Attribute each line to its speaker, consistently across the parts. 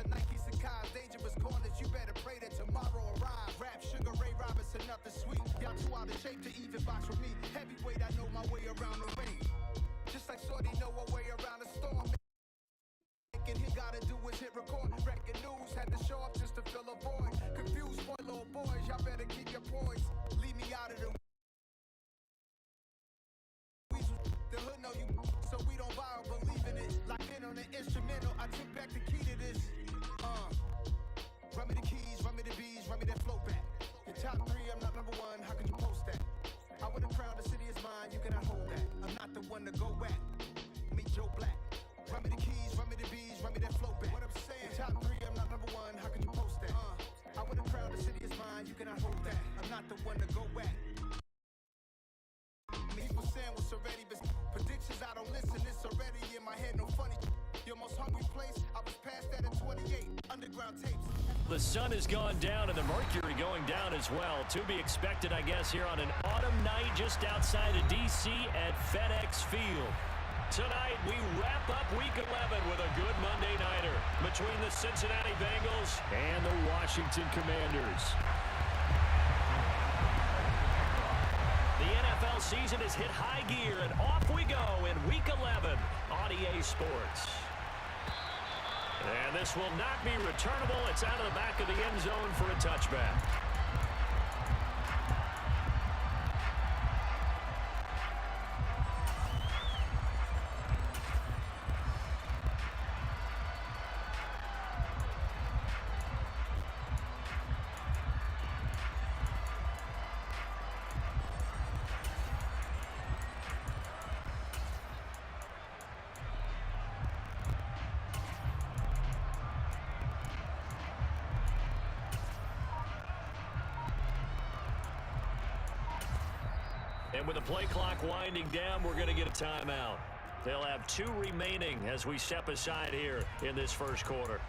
Speaker 1: the Nike Sacai's dangerous corners. You better pray that tomorrow arrives. Rap Sugar Ray Robinson, nothing sweet. Y'all too out of shape to even box with me. Heavyweight, I know my way around the ring. Just like Shorty know her way around the storm. And he gotta do is hit record. Record news had to show up just to fill a void. Confused boy, little boys, y'all better keep your poise. Leave me out of the weasel. The hood know you, so we don't buy or believe in it. Lock in on the instrumental, I took back the key to this. Run me the keys, run me the bees, run me that flow back. Your top three, I'm not number one, how could you post that? I would've crowned the city is mine, you cannot hold that. I'm not the one to go back. Meet Joe Black. Run me the keys, run me the bees, run me that flow back. What I'm saying, your top three, I'm not number one, how could you post that? I would've crowned the city is mine, you cannot hold that. I'm not the one to go back. People saying what's already been predictions, I don't listen, it's already in my head, no funny. Your most hungry place, I was past that in 28. Underground tapes.
Speaker 2: The sun has gone down and the mercury going down as well. To be expected, I guess, here on an autumn night just outside of D.C. at FedEx Field. Tonight, we wrap up Week 11 with a good Monday nighter between the Cincinnati Bengals and the Washington Commanders. The NFL season has hit high gear, and off we go in Week 11 on EA Sports. And this will not be returnable. It's out of the back of the end zone for a touchback. And with the play clock winding down, we're going to get a timeout. They'll have 2 remaining as we step aside here in this first quarter.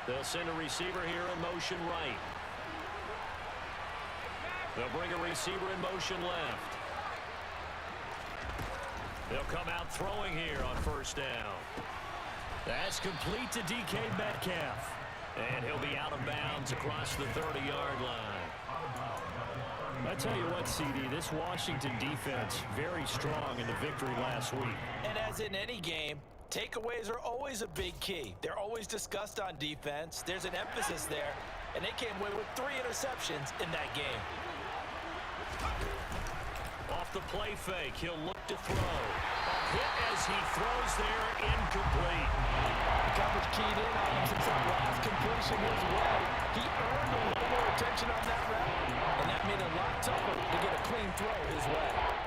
Speaker 2: They'll send a receiver here in motion right. They'll bring a receiver in motion left. They'll come out throwing here on first down. That's complete to DK Metcalf. And he'll be out of bounds across the 30-yard line. I tell you what, CD, this Washington defense, very strong in the victory last week.
Speaker 3: And as in any game, takeaways are always a big key. They're always discussed on defense. There's an emphasis there, and they came away with 3 interceptions in that game.
Speaker 2: Off the play fake, he'll look to throw. A hit as he throws there, incomplete.
Speaker 3: Coverage keyed in on him since that last completion his way. He earned a little more attention on that route, and that made it a lot tougher to get a clean throw his way.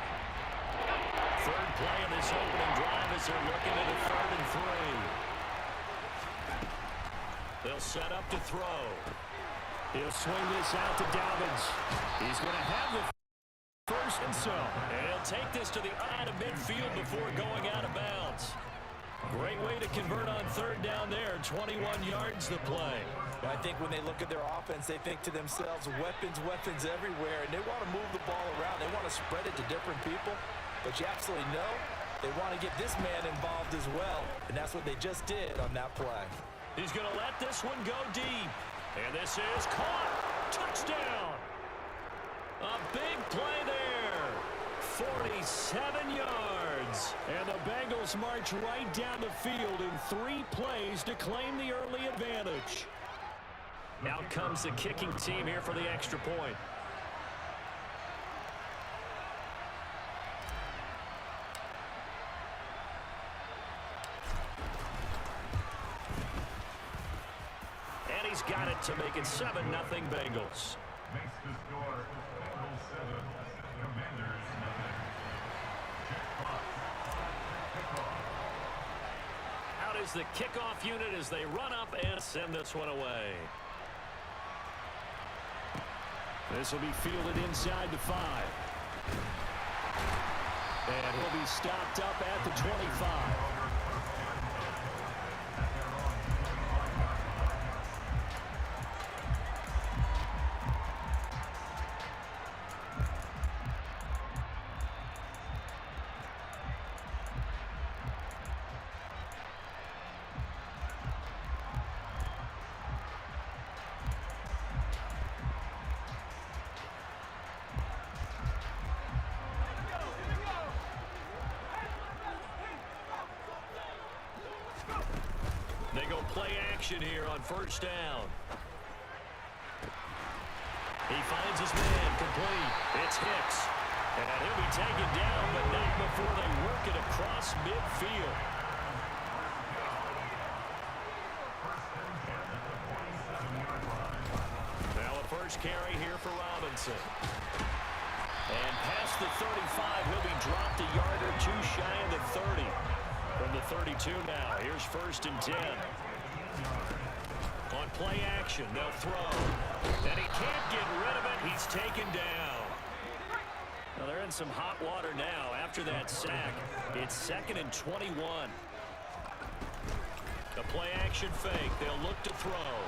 Speaker 2: Third play of this opening drive as they're looking at a 3rd and 3. They'll set up to throw. He'll swing this out to Dobbins. He's going to have the first and so. And he'll take this to the eye of midfield before going out of bounds. Great way to convert on 3rd down there. 21 yards the play.
Speaker 3: I think when they look at their offense, they think to themselves, weapons everywhere, and they want to move the ball around. They want to spread it to different people. But you absolutely know they want to get this man involved as well. And that's what they just did on that play.
Speaker 2: He's going to let this one go deep. And this is caught. Touchdown. A big play there. 47 yards. And the Bengals march right down the field in 3 plays to claim the early advantage. Out comes the kicking team here for the extra point. He's got it to make it 7-0 Bengals.
Speaker 4: Makes the score Bengals 7, Commanders 9.
Speaker 2: Out is the kickoff unit as they run up and send this one away. This will be fielded inside the 5. And he'll be stopped up at the 25. They go play action here on first down. He finds his man complete. It's Hicks. And he'll be taken down, but not before they work it across midfield. Now a first carry here for Robinson. And past the 35, he'll be dropped a yard or two shy of the 30. From the 32 now, here's first and 10. On play action, they'll throw. And he can't get rid of it. He's taken down. Now they're in some hot water now after that sack. It's 2nd and 21. The play action fake. They'll look to throw.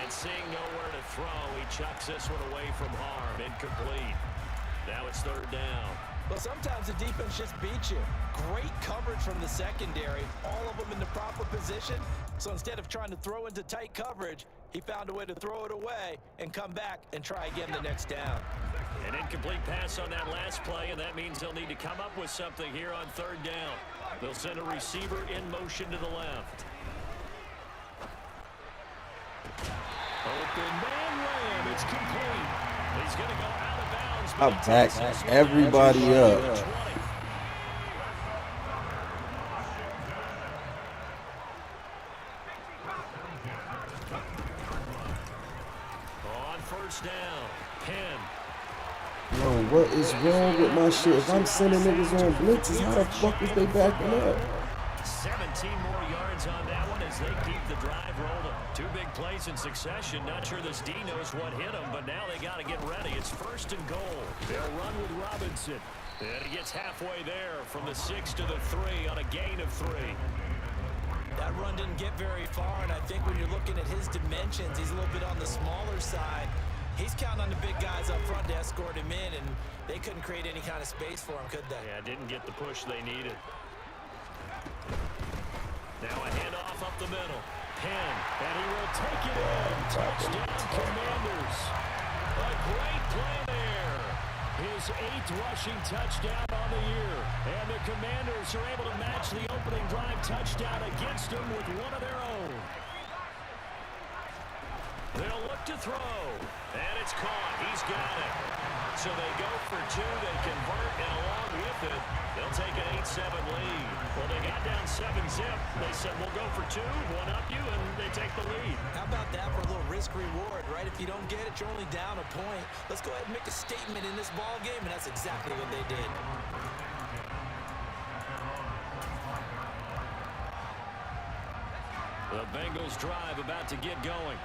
Speaker 2: And seeing nowhere to throw, he chucks this one away from harm. Incomplete. Now it's 3rd down.
Speaker 3: Well, sometimes the defense just beats you. Great coverage from the secondary. All of them in the proper position. So instead of trying to throw into tight coverage, he found a way to throw it away and come back and try again the next down.
Speaker 2: An incomplete pass on that last play, and that means they'll need to come up with something here on 3rd down. They'll send a receiver in motion to the left. Open man ram. It's complete. He's going to go out of bounds.
Speaker 5: I back everybody up.
Speaker 2: On first down, Penn.
Speaker 5: Yo, what is wrong with my shit? If I'm sending niggas on blitzes, how the fuck is they backing up?
Speaker 2: 17 more yards on that one as they keep the drive rolling. 2 big plays in succession. Not sure this D knows what hit him, but now they got to get ready. It's 1st and goal. They'll run with Robinson. And he gets halfway there from the 6 to the 3 on a gain of 3.
Speaker 3: That run didn't get very far, and I think when you're looking at his dimensions, he's a little bit on the smaller side. He's counting on the big guys up front to escort him in, and they couldn't create any kind of space for him, could they?
Speaker 2: Yeah, didn't get the push they needed. Now a handoff up the middle. Penn, and he will take it in. Touchdown, Commanders. A great play there. His 8th rushing touchdown on the year. And the Commanders are able to match the opening drive touchdown against him with one of their own. They'll look to throw. And it's caught. He's got it. So they go for 2. They convert, and along with it, they'll take an 8-7 lead. Well, they got down 7-zip. They said, we'll go for 2, one up you, and they take the lead.
Speaker 3: How about that for a little risk-reward, right? If you don't get it, you're only down a point. Let's go ahead and make a statement in this ball game, and that's exactly what they did.
Speaker 2: The Bengals drive about to get going.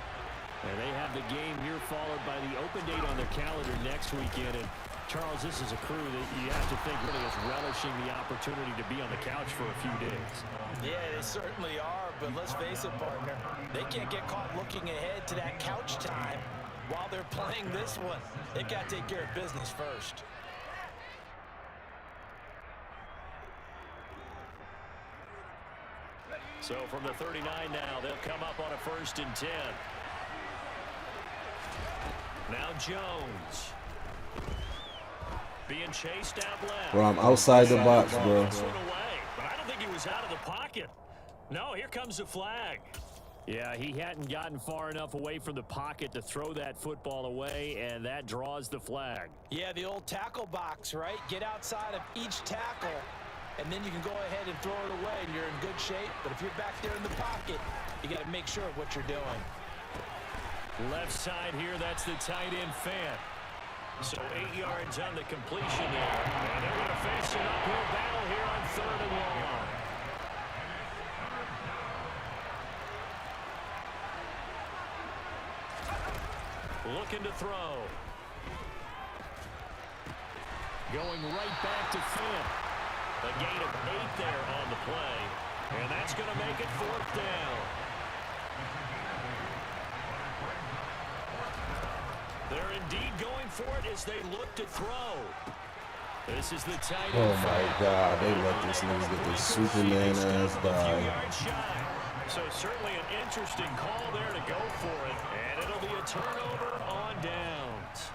Speaker 2: And they have the game here followed by the open date on their calendar next weekend. And Charles, this is a crew that you have to think really is relishing the opportunity to be on the couch for a few days.
Speaker 3: Yeah, they certainly are, but let's face it, partner. They can't get caught looking ahead to that couch time while they're playing this one. They've got to take care of business first.
Speaker 2: So from the 39 now, they'll come up on a 1st and 10. Now Jones. Being chased out left.
Speaker 5: Bro, I'm outside the box, bro.
Speaker 2: But I don't think he was out of the pocket. No, here comes the flag. Yeah, he hadn't gotten far enough away from the pocket to throw that football away, and that draws the flag.
Speaker 3: Yeah, the old tackle box, right? Get outside of each tackle, and then you can go ahead and throw it away, and you're in good shape. But if you're back there in the pocket, you got to make sure of what you're doing.
Speaker 2: Left side here, that's the tight end Fant. So 8 yards on the completion there. And they're going to face an uphill battle here on 3rd and long. Looking to throw. Going right back to Finn. A gain of 8 there on the play. And that's going to make it 4th down. They're indeed going for it as they look to throw. This is the tight end.
Speaker 5: Oh my God, they let this nigga get this Superman ass die.
Speaker 2: So certainly an interesting call there to go for it. And it'll be a turnover on downs.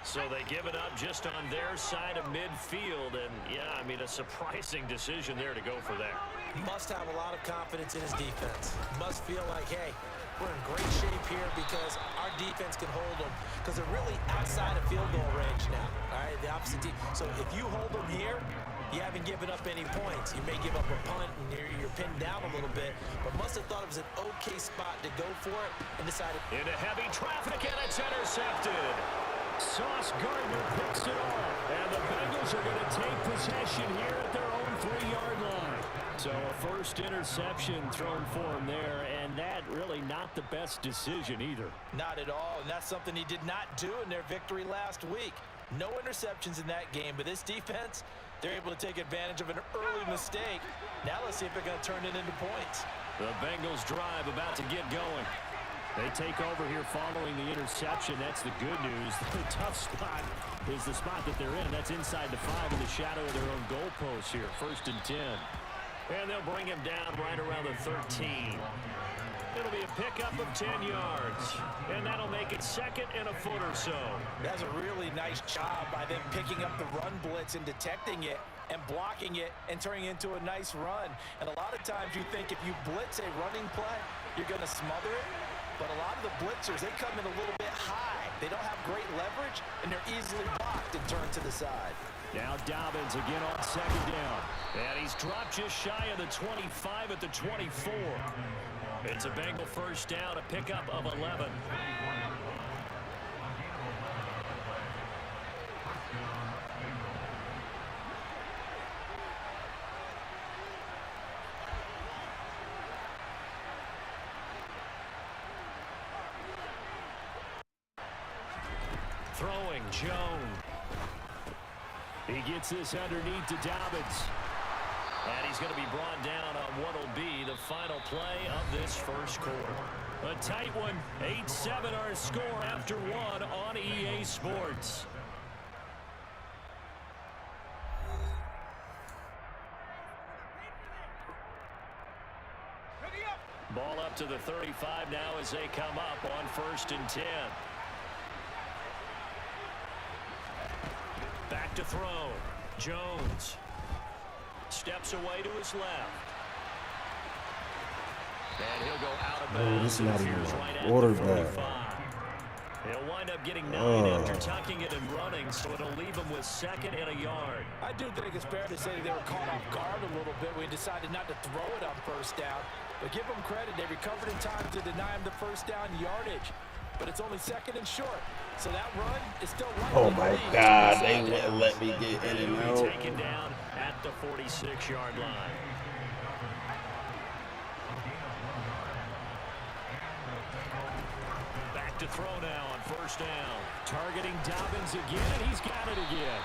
Speaker 2: So they give it up just on their side of midfield. And, yeah, I mean, a surprising decision there to go for that.
Speaker 3: Must have a lot of confidence in his defense. Must feel like, hey, we're in great shape here because our defense can hold them because they're really outside of field goal range now. All right, the opposite team. So if you hold them here, you haven't given up any points. You may give up a punt and you're pinned down a little bit, but must have thought it was an okay spot to go for it and decided.
Speaker 2: Into heavy traffic, and it's intercepted. Sauce Gardner picks it off, and the Bengals are going to take possession here at their own 3-yard line. So a first interception thrown for him there, and that really not the best decision either.
Speaker 3: Not at all, and that's something he did not do in their victory last week. No interceptions in that game, but this defense, they're able to take advantage of an early mistake. Now let's see if they're going to turn it into points.
Speaker 2: The Bengals drive about to get going. They take over here following the interception. That's the good news. The tough spot is the spot that they're in. That's inside the 5 in the shadow of their own goalpost here. 1st and 10. And they'll bring him down right around the 13. It'll be a pickup of 10 yards. And that'll make it 2nd and a foot or so.
Speaker 3: That's a really nice job by them picking up the run blitz and detecting it and blocking it and turning it into a nice run. And a lot of times you think if you blitz a running play, you're going to smother it. But a lot of the blitzers, they come in a little bit high. They don't have great leverage, and they're easily blocked and turned to the side.
Speaker 2: Now Dobbins again on 2nd down. And he's dropped just shy of the 25 at the 24. It's a Bengal first down, a pickup of 11. Throwing, Jones. He gets this underneath to Dobbins. And he's going to be brought down on what will be the final play of this first quarter. A tight one, 8-7 our score after 1 on EA Sports. Ball up to the 35 now as they come up on 1st and 10. Back to throw. Jones steps away to his left. And he'll go out of bounds.
Speaker 5: This is not even
Speaker 2: Right
Speaker 5: a quarterback.
Speaker 2: He'll wind up getting 9 after tucking it and running, so it'll leave him with 2nd and a yard.
Speaker 3: I do think it's fair to say they were caught off guard a little bit when he decided not to throw it on 1st down. But give them credit. They recovered in time to deny him the 1st down yardage. But it's only 2nd and short. So that run is still likely.
Speaker 5: Oh my God, they wouldn't let me get in and out.
Speaker 2: Taken down at the 46-yard line. Back to throw now on 1st down. Targeting Dobbins again, and he's got it again.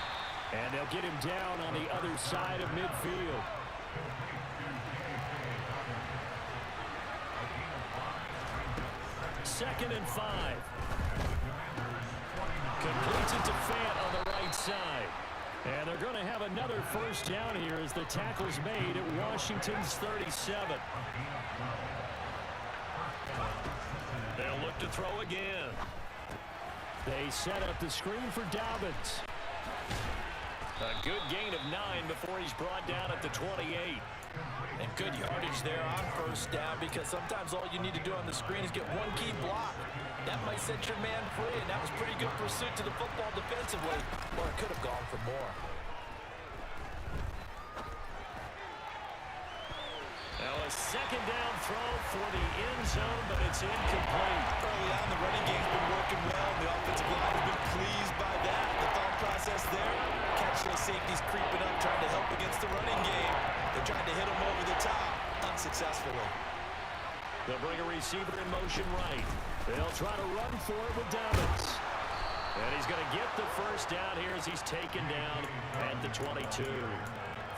Speaker 2: And they'll get him down on the other side of midfield. Second and 5. Completes it to Fant on the right side. And they're going to have another 1st down here as the tackle's made at Washington's 37. They'll look to throw again. They set up the screen for Dobbins. A good gain of 9 before he's brought down at the 28.
Speaker 3: And good yardage there on 1st down because sometimes all you need to do on the screen is get one key block. That might set your man free, and that was pretty good pursuit to the football defensively, or it could have gone for more.
Speaker 2: Now a 2nd down throw for the end zone, but it's incomplete.
Speaker 3: Early on, the running game's been working well, and the offensive line has been pleased by that. The thought process there, catch those safeties creeping up, trying to help against the running game. They're trying to hit them over the top, unsuccessfully.
Speaker 2: They'll bring a receiver in motion right. They'll try to run for it with Dobbins. And he's going to get the first down here as he's taken down at the 22.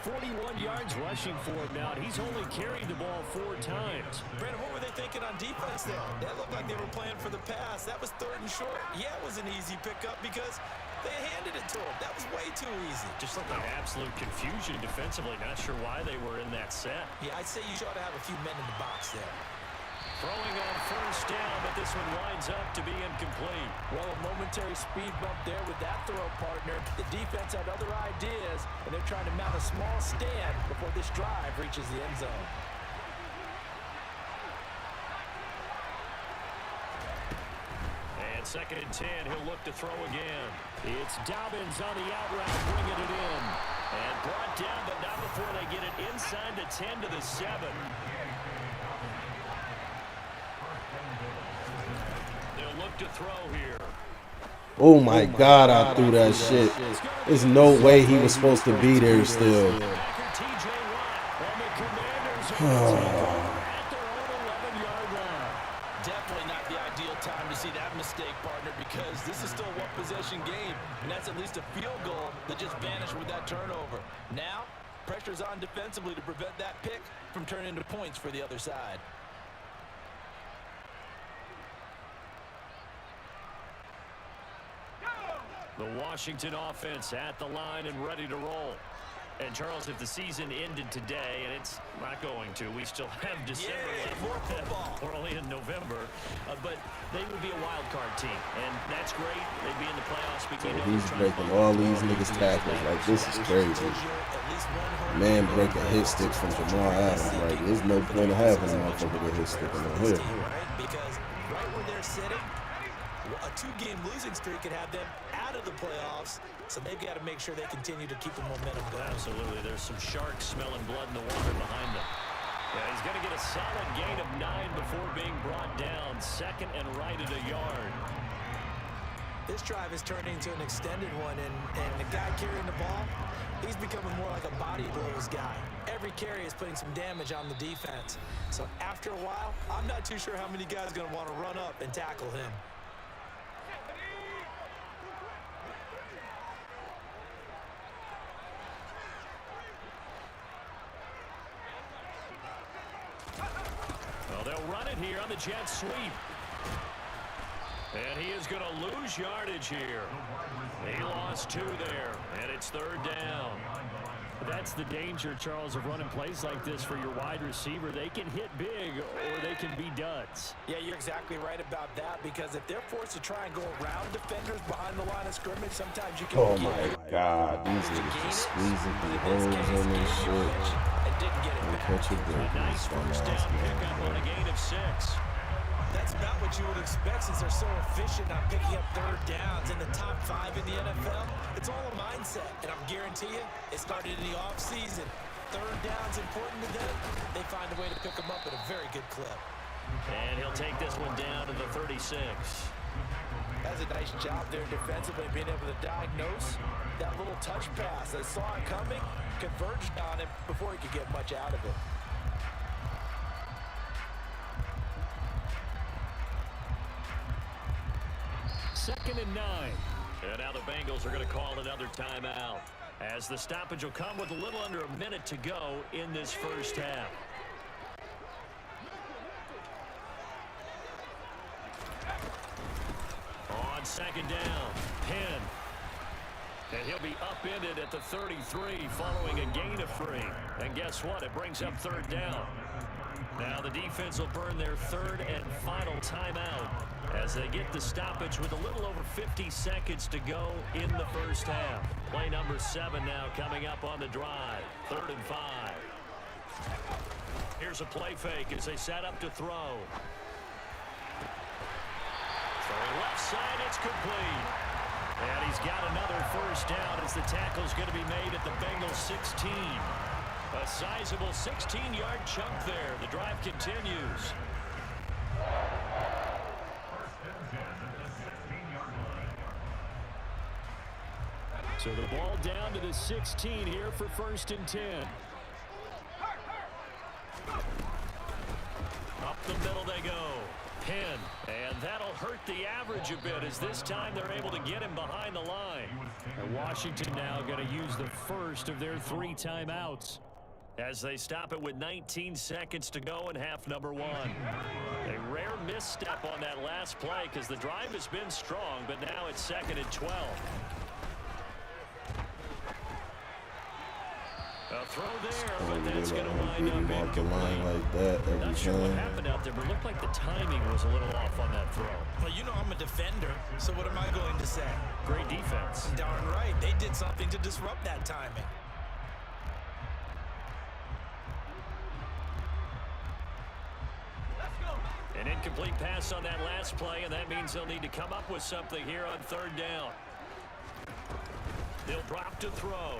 Speaker 2: 41 yards rushing for him now. He's only carried the ball 4 times.
Speaker 3: Brandon, what were they thinking on defense there? That looked like they were playing for the pass. That was 3rd and short. Yeah, it was an easy pickup because they handed it to him. That was way too easy.
Speaker 2: Just looked like absolute confusion defensively. Not sure why they were in that set.
Speaker 3: Yeah, I'd say you ought to have a few men in the box there.
Speaker 2: Throwing on first down, but this one winds up to be incomplete.
Speaker 3: Well, a momentary speed bump there with that throw, partner. The defense had other ideas, and they're trying to mount a small stand before this drive reaches the end zone.
Speaker 2: And 2nd and 10, he'll look to throw again. It's Dobbins on the out route, bringing it in. And brought down, but not before they get it inside the 10 to the 7. They'll look to throw here.
Speaker 5: Oh my God, I threw that shit. There's no way he was supposed to be there still.
Speaker 3: Definitely not the ideal time to see that mistake, partner, because this is still a one-possession game, and that's at least a field goal that just vanished with that turnover. Now, pressure's on defensively to prevent that pick from turning into points for the other side.
Speaker 2: The Washington offense at the line and ready to roll. And, Charles, if the season ended today, and it's not going to, we still have December left.
Speaker 3: More football.
Speaker 2: We're only in November. But they would be a wild card team, and that's great. They'd be in the playoffs. But
Speaker 5: He's breaking all these niggas' tackles. Like, this is crazy. Man breaking hit sticks from Jamal Adams. Like, there's no point of having a motherfucker get hit stick in the head.
Speaker 3: Because right where they're sitting, a 2-game losing streak could have them out of the playoffs, so they've got to make sure they continue to keep the momentum going.
Speaker 2: Absolutely. There's some sharks smelling blood in the water behind them. Yeah, he's going to get a solid gain of 9 before being brought down. 2nd and right at a yard.
Speaker 3: This drive has turned into an extended one, and the guy carrying the ball, he's becoming more like a body blows guy. Every carry is putting some damage on the defense. So after a while, I'm not too sure how many guys are going to want to run up and tackle him.
Speaker 2: Well, they'll run it here on the jet sweep. And he is going to lose yardage here. He lost 2 there, and it's 3rd down. That's the danger, Charles, of running plays like this for your wide receiver. They can hit big, or they can be duds.
Speaker 3: Yeah, you're exactly right about that, because if they're forced to try and go around defenders behind the line of scrimmage, sometimes you can
Speaker 5: Oh my God, these niggas just squeezing through holes in this shit.
Speaker 3: And didn't get it
Speaker 5: And
Speaker 3: back.
Speaker 5: catch a break.
Speaker 2: A nice first down pickup on a gain of 6.
Speaker 3: That's not what you would expect since they're so efficient on picking up 3rd downs in the top 5 in the NFL. It's all a mindset, and I'm guarantee you, it started in the offseason. 3rd down's important to them. They find a way to pick them up at a very good clip.
Speaker 2: And he'll take this one down to the 36.
Speaker 3: That's a nice job there defensively, being able to diagnose that little touch pass. They saw it coming, converged on him before he could get much out of it.
Speaker 2: 2nd and 9. And now the Bengals are going to call another timeout, as the stoppage will come with a little under a minute to go in this first half. On 2nd down, Penn. And he'll be upended at the 33 following a gain of 3. And guess what? It brings up 3rd down. Now the defense will burn their 3rd and final timeout as they get the stoppage with a little over 50 seconds to go in the first half. Play number 7 now coming up on the drive. 3rd and 5. Here's a play fake as they set up to throw. Throwing left side, it's complete. And he's got another first down as the tackle's going to be made at the Bengals 16. A sizable 16-yard chunk there. The drive continues. So the ball down to the 16 here for 1st and 10. Up the middle they go. pin. And that'll hurt the average a bit as this time they're able to get him behind the line. And Washington now going to use the first of their 3 timeouts as they stop it with 19 seconds to go in half number 1. A rare misstep on that last play because the drive has been strong, but now it's 2nd and 12. A throw there, but that's going to wind up incomplete.
Speaker 5: Like that every
Speaker 2: Not sure what happened out there, but it looked like the timing was a little off on that throw.
Speaker 3: Well, you know I'm a defender, so what am I going to say?
Speaker 2: Great defense.
Speaker 3: Darn right. They did something to disrupt that timing.
Speaker 2: An incomplete pass on that last play, and that means they'll need to come up with something here on 3rd down. They'll drop to throw.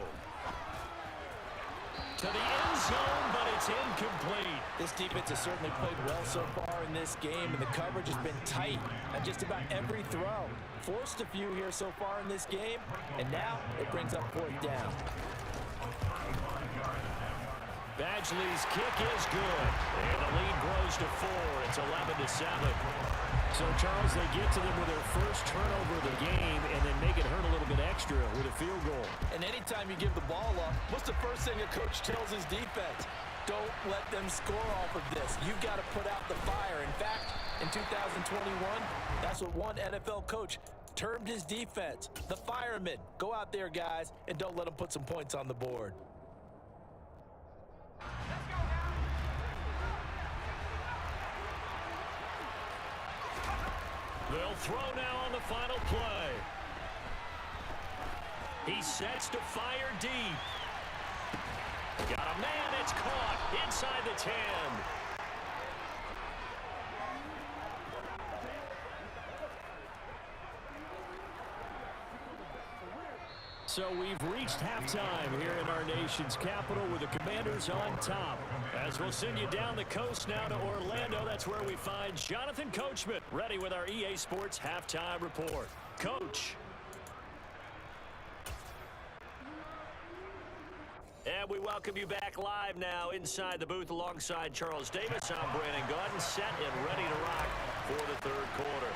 Speaker 2: To the end zone, but it's incomplete.
Speaker 3: This defense has certainly played well so far in this game, and the coverage has been tight on just about every throw. Forced a few here so far in this game, and now it brings up 4th down.
Speaker 2: Badgley's kick is good, and the lead grows to 4. It's 11-7. So, Charles, they get to them with their first turnover of the game and then make it hurt a little bit extra with a field goal.
Speaker 3: And anytime you give the ball up, what's the first thing a coach tells his defense? Don't let them score off of this. You've got to put out the fire. In fact, in 2021, that's what one NFL coach termed his defense, the firemen. Go out there, guys, and don't let them put some points on the board.
Speaker 2: They'll throw now on the final play. He sets to fire deep. Got a man, it's caught inside the 10. So we've reached halftime here in our nation's capital with the Commanders on top. As we'll send you down the coast now to Orlando, that's where we find Jonathan Coachman ready with our EA Sports Halftime Report. Coach. And we welcome you back live now inside the booth alongside Charles Davis. I'm Brandon Gaudin, set and ready to rock for the 3rd quarter.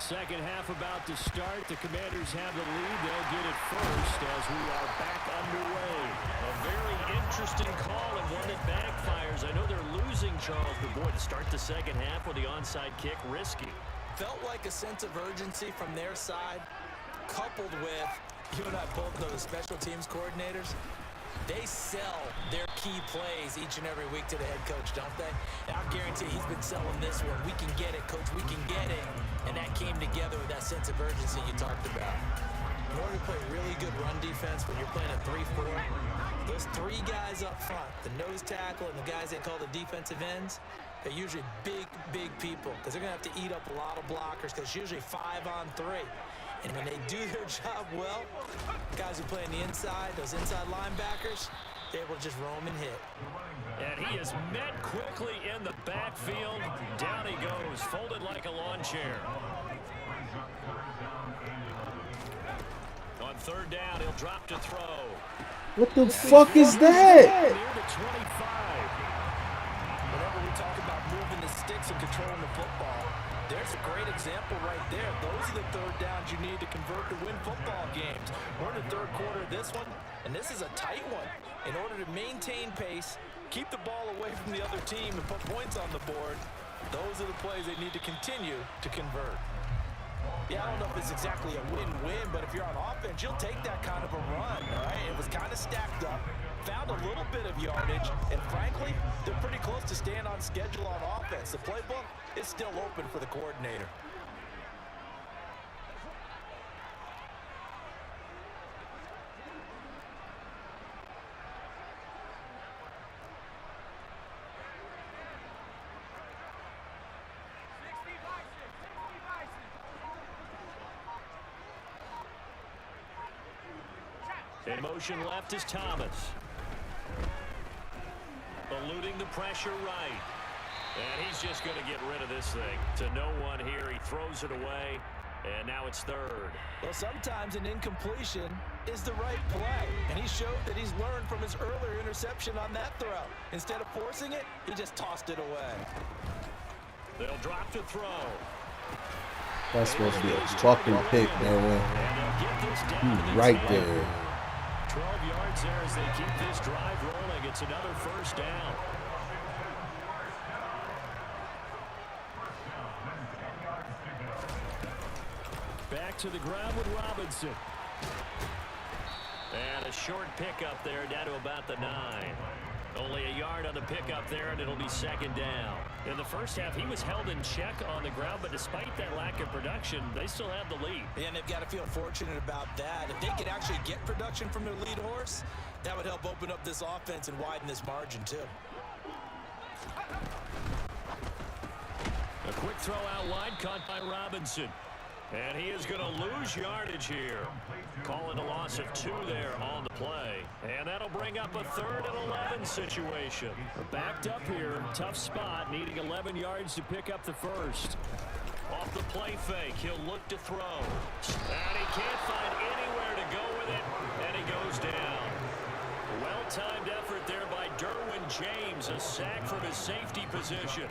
Speaker 2: Second half about to start. The Commanders have the lead. They'll get it first as we are back underway. A very interesting call and one that backfires. I know they're losing, Charles, but boy, to start the second half with the onside kick, risky.
Speaker 3: Felt like a sense of urgency from their side, coupled with, you and I both know the special teams coordinators. They sell their key plays each and every week to the head coach, don't they? And I guarantee he's been selling this one. We can get it, coach. We can get it. And that came together with that sense of urgency you talked about. In order to play really good run defense when you're playing a 3-4, those 3 guys up front, the nose tackle and the guys they call the defensive ends, they're usually big, big people because they're going to have to eat up a lot of blockers because it's usually 5 on 3. And when they do their job well, guys who play on the inside, those inside linebackers, they're able to just roam and hit.
Speaker 2: And he is met quickly in the backfield. Down he goes, folded like a lawn chair. On 3rd down, he'll drop to throw.
Speaker 5: What the fuck is that?
Speaker 2: Near the 25.
Speaker 3: Whenever we talk about moving the sticks and controlling the football, there's a great example right there. Those are the 3rd downs you need to convert to win football games. We're in the 3rd quarter of this one, and this is a tight one. In order to maintain pace, keep the ball away from the other team, and put points on the board, those are the plays they need to continue to convert. Yeah, I don't know if it's exactly a win-win, but if you're on offense, you'll take that kind of a run, all right? It was kind of stacked up, found a little bit of yardage, and frankly, they're pretty close to staying on schedule on offense. The playbook is still open for the coordinator.
Speaker 2: In motion left is Thomas. Eluding the pressure right. And he's just going to get rid of this thing. To no one here. He throws it away. And now it's 3rd.
Speaker 3: Well, sometimes an incompletion is the right play. And he showed that he's learned from his earlier interception on that throw. Instead of forcing it, he just tossed it away.
Speaker 2: They'll drop to throw.
Speaker 5: That's supposed to be a fucking pick, man. He's right there.
Speaker 2: 12 yards there as they keep this drive rolling. It's another first down. Back to the ground with Robinson. And a short pickup there down to about the 9. Only a yard on the pickup there, and it'll be second down. In the first half, he was held in check on the ground, but despite that lack of production, they still have the lead.
Speaker 3: And they've got to feel fortunate about that. If they could actually get production from their lead horse, that would help open up this offense and widen this margin, too.
Speaker 2: A quick throw out wide, caught by Robinson. And he is going to lose yardage here. Calling a loss of 2 there on the play. And that'll bring up a 3rd and 11 situation. We're backed up here. Tough spot, needing 11 yards to pick up the first. Off the play fake, he'll look to throw. And he can't find anywhere to go with it. And he goes down. Well-timed effort there by Derwin James. A sack from his safety position.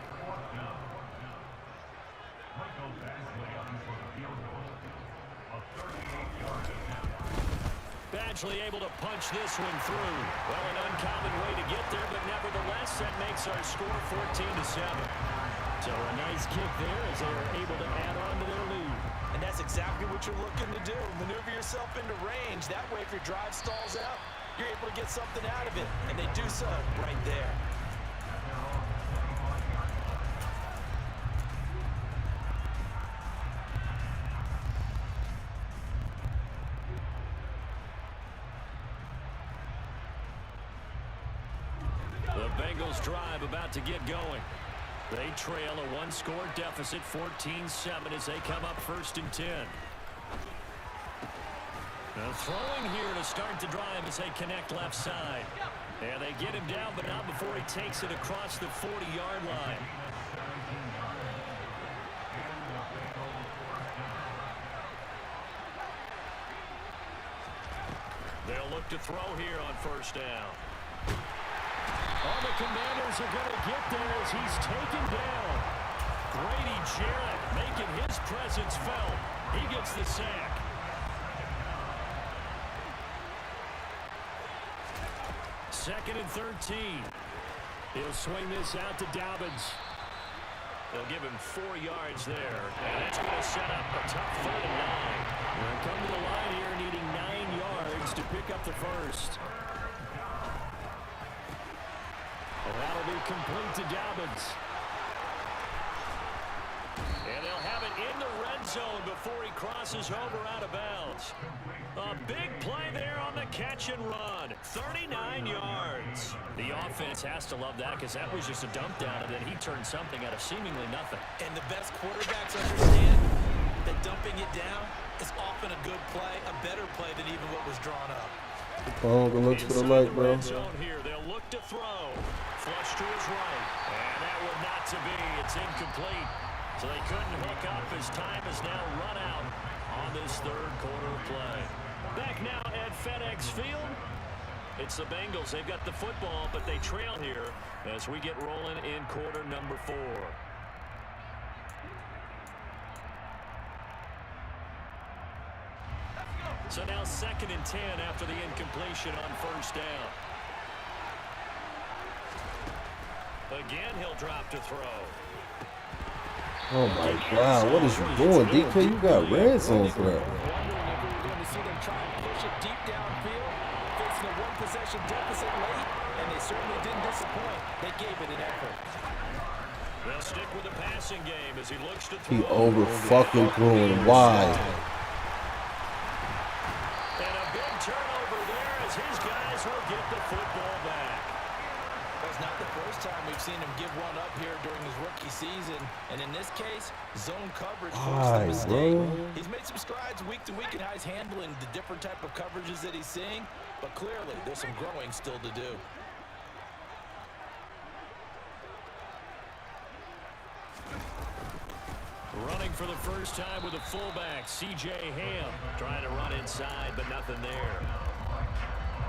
Speaker 2: Badgley able to punch this one through. Well, an uncommon way to get there, but nevertheless, that makes our score 14-7. So a nice kick there as they are able to add on to their lead.
Speaker 3: And that's exactly what you're looking to do. Maneuver yourself into range. That way, if your drive stalls out, you're able to get something out of it. And they do so right there.
Speaker 2: The Bengals drive about to get going. They trail a 1-score deficit, 14-7, as they come up 1st and 10. Now throwing here to start the drive as they connect left side. And they get him down, but not before he takes it across the 40-yard line. They'll look to throw here on 1st down. All the Commanders are going to get there as he's taken down. Grady Jarrett making his presence felt. He gets the sack. Second and 13. He'll swing this out to Dobbins. They'll give him 4 yards there. And that's going to set up a tough 3rd and 9. They'll come to the line here needing 9 yards to pick up the first. And that'll be complete to Dobbins. And they'll have it in the red zone before he crosses over out of bounds. A big play there on the catch and run. 39 yards. The offense has to love that because that was just a dump down, and then he turned something out of seemingly nothing.
Speaker 3: And the best quarterbacks understand that dumping it down is often a good play, a better play than even what was drawn up.
Speaker 5: Hunger looks for the light, bro.
Speaker 2: Here, they'll look to throw. Flush to his right. And that will not to be. It's incomplete. So they couldn't hook up as time has now run out on this 3rd quarter play. Back now at FedEx Field. It's the Bengals. They've got the football, but they trail here as we get rolling in quarter number 4. So now 2nd and 10 after the incompletion on 1st down. Again, he'll drop to throw.
Speaker 5: Oh my God, what is you doing, DK? You got red zone for that.
Speaker 3: Wondering if we were going to see them try and push it deep downfield, facing a 1-possession deficit late, and they certainly didn't disappoint. They gave it an effort.
Speaker 2: They'll stick with the passing game as he looks to throw.
Speaker 5: He over fucking throwing wide.
Speaker 2: And a big turnover there as his guys will get the football back.
Speaker 3: It's not the first time we've seen him give one up here during his rookie season. And in this case, zone coverage forced the mistake. He's made some strides week to week in how he's handling the different type of coverages that he's seeing. But clearly, there's some growing still to do.
Speaker 2: Running for the first time with a fullback, C.J. Ham. Trying to run inside, but nothing there.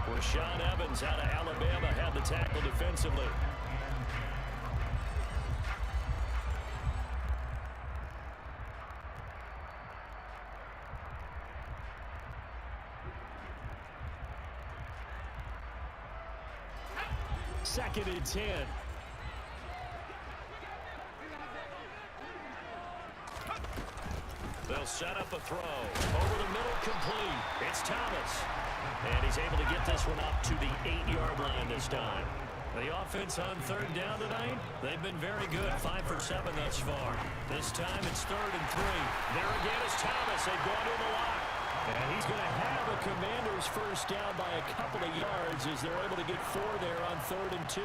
Speaker 2: Rashaan Evans out of Alabama had the tackle defensively. 2nd and 10. They'll set up a throw. Over the middle, complete. It's Thomas. And he's able to get this one up to the 8-yard line this time. The offense on 3rd down tonight, they've been very good. 5 for 7 thus far. This time it's 3rd and 3. There again is Thomas. They've gone to the lock. And he's going to have a Commanders first down by a couple of yards as they're able to get 4 there on 3rd and 2.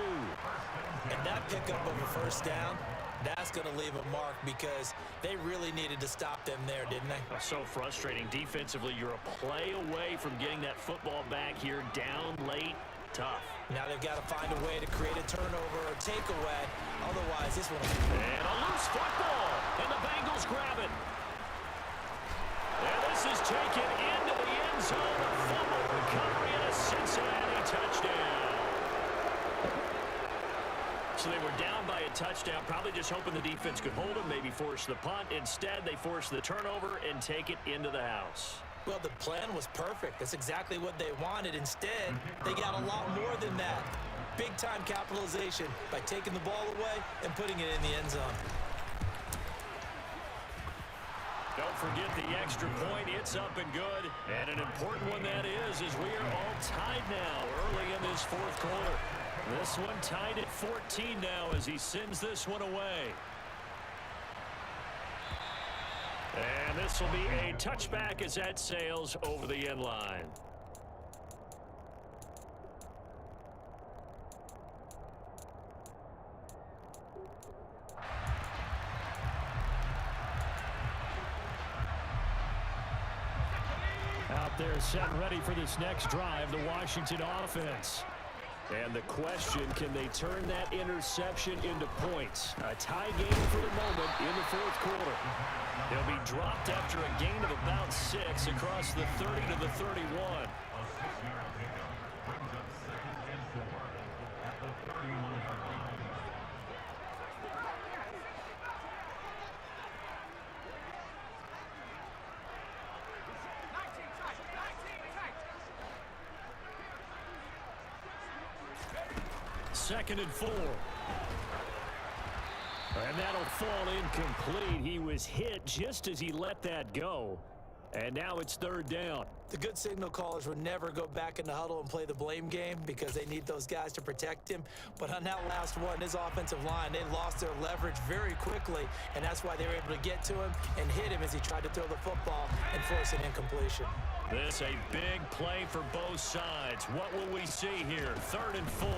Speaker 3: And that pickup of a first down, that's going to leave a mark because they really needed to stop them there, didn't they?
Speaker 2: So frustrating. Defensively, you're a play away from getting that football back here down late. Tough.
Speaker 3: Now they've got to find a way to create a turnover or takeaway. Otherwise, this one...
Speaker 2: And a loose football. And the Bengals grab it. And this is taken into the end zone. A fumble recovery and a Cincinnati touchdown. So they were down by a touchdown, probably just hoping the defense could hold them, maybe force the punt. Instead, they force the turnover and take it into the house.
Speaker 3: Well, the plan was perfect. That's exactly what they wanted. Instead, they got a lot more than that. Big-time capitalization by taking the ball away and putting it in the end zone.
Speaker 2: Don't forget the extra point. It's up and good. And an important one that is as we are all tied now early in this 4th quarter. This one tied at 14 now as he sends this one away. And this will be a touchback as that sails over the end line. Out there set and ready for this next drive, the Washington offense. And the question, can they turn that interception into points? A tie game for the moment in the 4th quarter. They'll be dropped after a gain of about 6 across the 30 to the 31. Second and 4. And that'll fall incomplete. He was hit just as he let that go. And now it's 3rd down.
Speaker 3: The good signal callers would never go back in the huddle and play the blame game because they need those guys to protect him. But on that last one, his offensive line, they lost their leverage very quickly, and that's why they were able to get to him and hit him as he tried to throw the football and force an incompletion.
Speaker 2: This a big play for both sides. What will we see here? 3rd and 4.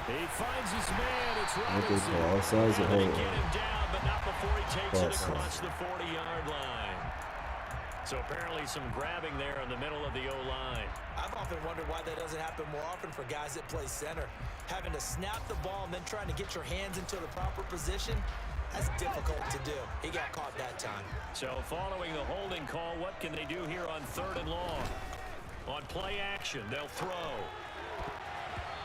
Speaker 2: He finds his man. It's Robinson.
Speaker 5: All sides of
Speaker 2: They get him down, but not before he takes it across the 40-yard line. So apparently some grabbing there in the middle of the O-line.
Speaker 3: I've often wondered why that doesn't happen more often for guys that play center. Having to snap the ball and then trying to get your hands into the proper position, that's difficult to do. He got caught that time.
Speaker 2: So following the holding call, what can they do here on 3rd and long? On play action, they'll throw.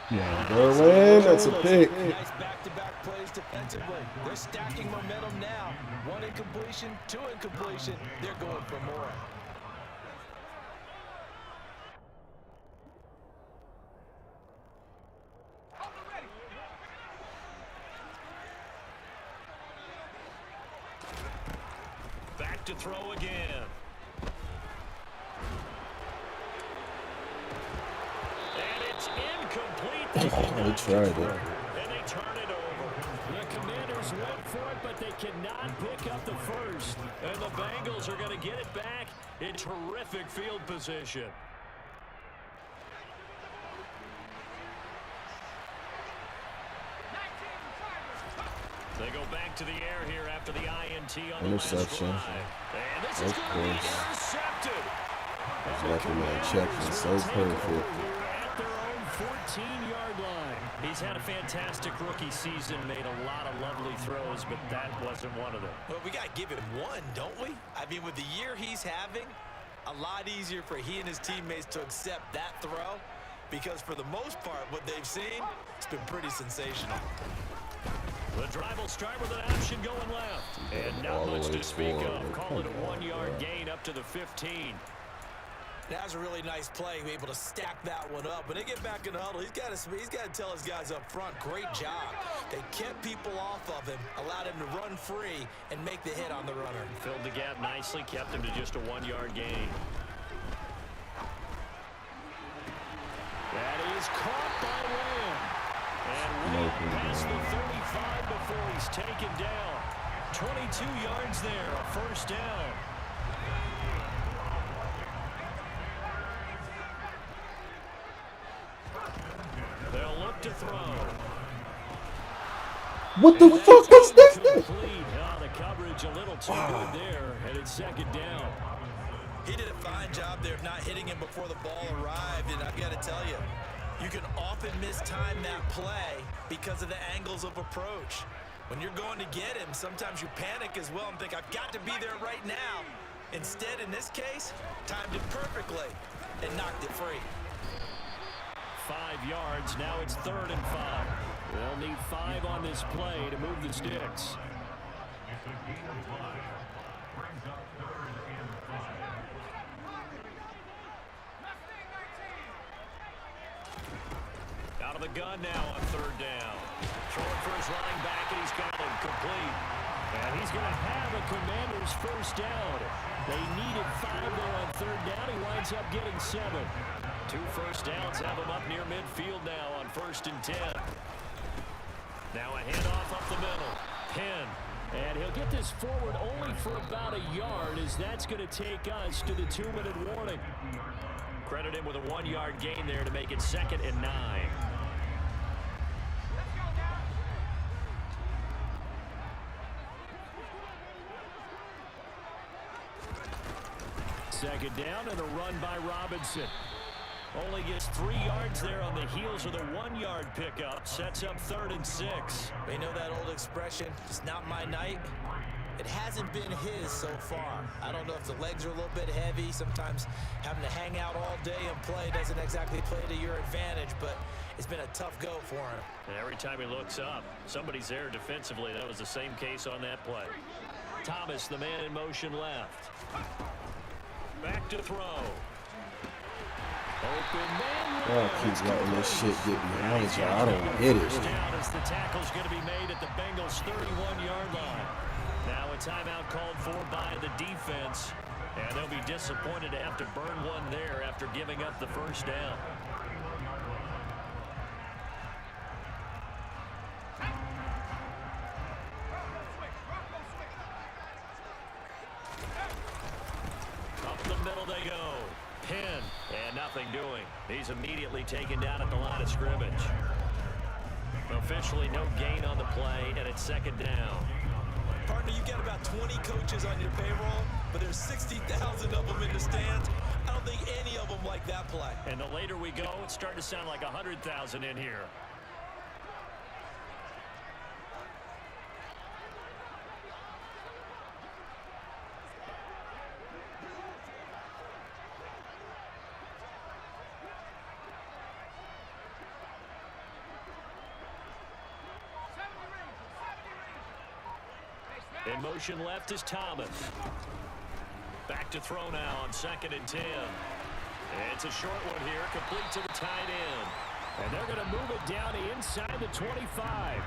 Speaker 5: Yeah, Derwin, that's a pick.
Speaker 3: Nice back-to-back plays defensively. They're stacking momentum now. 1 incompletion, 2 incompletion. They're going for more.
Speaker 2: Back to throw again. And it's incomplete.
Speaker 5: They tried it.
Speaker 2: And they turn it over. The Commanders went for it, but they cannot pick up the first. And the Bengals are going to get it back in terrific field position. They go back to the air here after the INT on the
Speaker 5: interception.
Speaker 2: And this is going to be intercepted.
Speaker 5: Exactly, man. Check is so perfect.
Speaker 2: At their own 14-yard line. He's had a fantastic rookie season, made a lot of lovely throws, but that wasn't one of them.
Speaker 3: Well, we got to give him one, don't we? I mean, with the year he's having, a lot easier for he and his teammates to accept that throw because for the most part, what they've seen, it's been pretty sensational.
Speaker 2: The drive will start with an option going left. And not much to speak of. Call it a 1-yard gain up to the 15.
Speaker 3: That was a really nice play, able to stack that one up. When they get back in the huddle, he's got to tell his guys up front, great job. They kept people off of him, allowed him to run free and make the hit on the runner.
Speaker 2: Filled the gap nicely, kept him to just a 1-yard gain. That is caught by Lamb. And Lamb past the 35 before he's taken down. 22 yards there, a first down. They'll look to throw.
Speaker 5: What the fuck is this?
Speaker 2: Oh, the coverage a little too good there, and it's second down.
Speaker 3: He did a fine job there of not hitting him before the ball arrived, and I've got to tell you, you can often mistime that play because of the angles of approach. When you're going to get him, sometimes you panic as well and think, I've got to be there right now. Instead, in this case, timed it perfectly and knocked it free.
Speaker 2: 5 yards, now it's 3rd and 5. They'll need 5 on this play to move the sticks.
Speaker 4: It's a gain of 5. Brings up 3rd and 5.
Speaker 2: Out of the gun now on 3rd down. Throwing for his running back, and he's got him complete. And he's going to have a Commander's first down. They needed 5 there on 3rd down. He winds up getting 7. 2 first downs have him up near midfield now on 1st and 10. Now a handoff up the middle. Penn. And he'll get this forward only for about a yard, as that's going to take us to the 2-minute warning. Credit him with a 1-yard gain there to make it 2nd and 9. Second down and a run by Robinson. Only gets 3 yards there on the heels of the 1-yard pickup. Sets up 3rd and 6.
Speaker 3: They know that old expression, it's not my night. It hasn't been his so far. I don't know if the legs are a little bit heavy. Sometimes having to hang out all day and play doesn't exactly play to your advantage, but it's been a tough go for him.
Speaker 2: And every time he looks up, somebody's there defensively. That was the same case on that play. Thomas, the man in motion left. Back to throw. Open man.
Speaker 5: Y'all keep letting this shit get behind you. I don't get it.
Speaker 2: Down as the tackle's going to be made at the Bengals' 31-yard line. Now a timeout called for by the defense, and they'll be disappointed to have to burn one there after giving up the first down. Up the middle they go. Penn, and nothing doing. He's immediately taken down at the line of scrimmage. Officially no gain on the play, and it's 2nd down.
Speaker 3: Partner, you got about 20 coaches on your payroll, but there's 60,000 of them in the stands. I don't think any of them like that play.
Speaker 2: And the later we go, it's starting to sound like 100,000 in here. In motion left is Thomas. Back to throw now on 2nd and 10. And it's a short one here, complete to the tight end. And they're going to move it down inside the 25.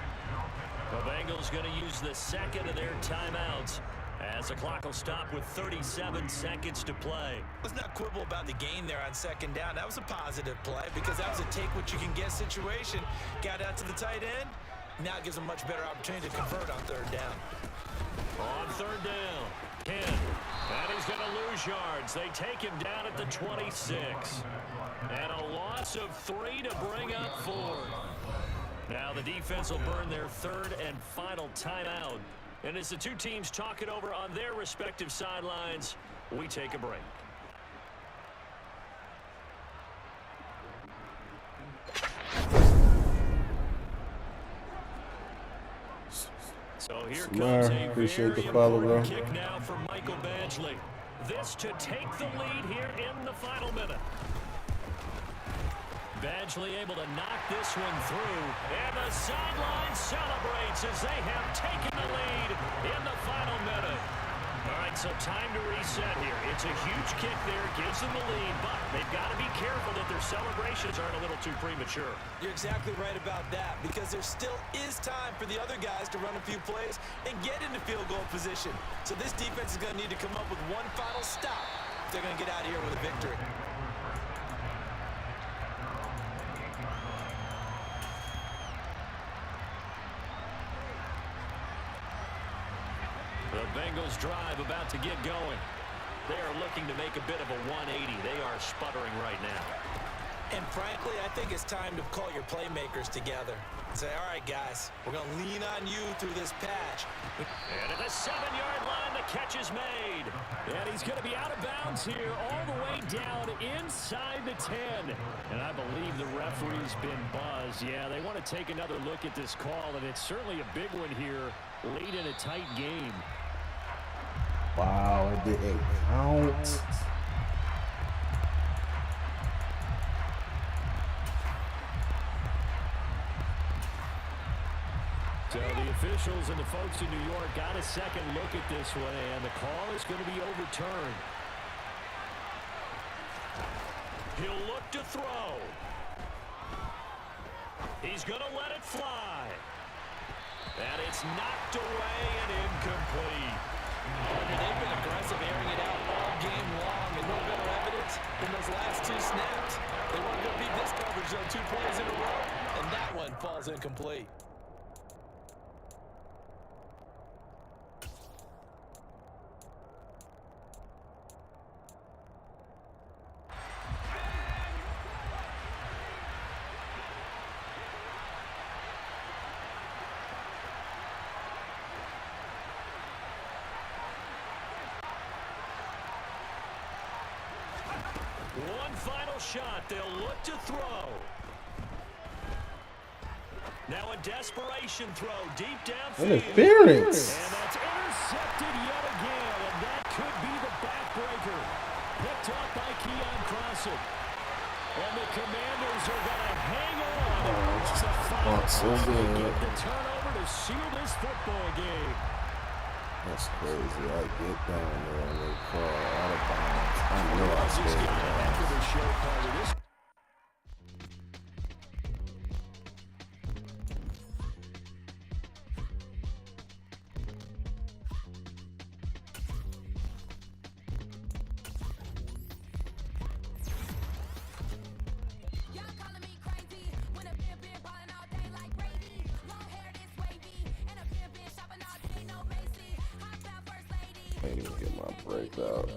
Speaker 2: The Bengals going to use the 2nd of their timeouts as the clock will stop with 37 seconds to play.
Speaker 3: Let's not quibble about the gain there on 2nd down. That was a positive play because that was a take-what-you-can-get situation. Got out to the tight end. Now it gives them a much better opportunity to convert on 3rd down.
Speaker 2: On 3rd down, Penn. And he's going to lose yards. They take him down at the 26. And a loss of 3 to bring up 4. Now the defense will burn their 3rd and final timeout. And as the two teams talk it over on their respective sidelines, we take a break. So here comes a
Speaker 5: appreciate the
Speaker 2: very
Speaker 5: follow,
Speaker 2: important
Speaker 5: bro.
Speaker 2: kick now from Michael Badgley. This to take the lead here in the final minute. Badgley able to knock this one through. And the sideline celebrates as they have taken the lead in the final minute. All right, so time to reset here. It's a huge kick there, gives them the lead, but they've got to be careful that their celebrations aren't a little too premature.
Speaker 3: You're exactly right about that, because there still is time for the other guys to run a few plays and get into field goal position. So this defense is going to need to come up with one final stop if they're going to get out of here with a victory.
Speaker 2: The Bengals drive about to get going. They are looking to make a bit of a 180. They are sputtering right now.
Speaker 3: And frankly, I think it's time to call your playmakers together and say, all right, guys, we're going to lean on you through this patch.
Speaker 2: And at the 7-yard line, the catch is made.
Speaker 6: And he's going to be out of bounds here all the way down inside the 10. And I believe the referee's been buzzed. Yeah, they want to take another look at this call, and it's certainly a big one here late in a tight game.
Speaker 5: Wow, it didn't count.
Speaker 6: So the officials and the folks in New York got a second look at this one, and the call is going to be overturned.
Speaker 2: He'll look to throw. He's going to let it fly. And it's knocked away and incomplete.
Speaker 3: They've been aggressive, airing it out all game long, and no better evidence than those last two snaps. They want to go beat this coverage, though, 2 plays in a row, and that one falls incomplete.
Speaker 2: One final shot. They'll look to throw. Now a desperation throw deep downfield.
Speaker 5: Interference.
Speaker 6: And that's intercepted yet again, and that could be the backbreaker. Picked up by Keon Crossett. And the Commanders are going to hang on. It's a final
Speaker 5: so good.
Speaker 6: get the turnover to seal this football game.
Speaker 5: That's crazy. I get down there and they call out of bounds. I know I stayed
Speaker 6: After the show part of this.
Speaker 5: Can't even get my break out.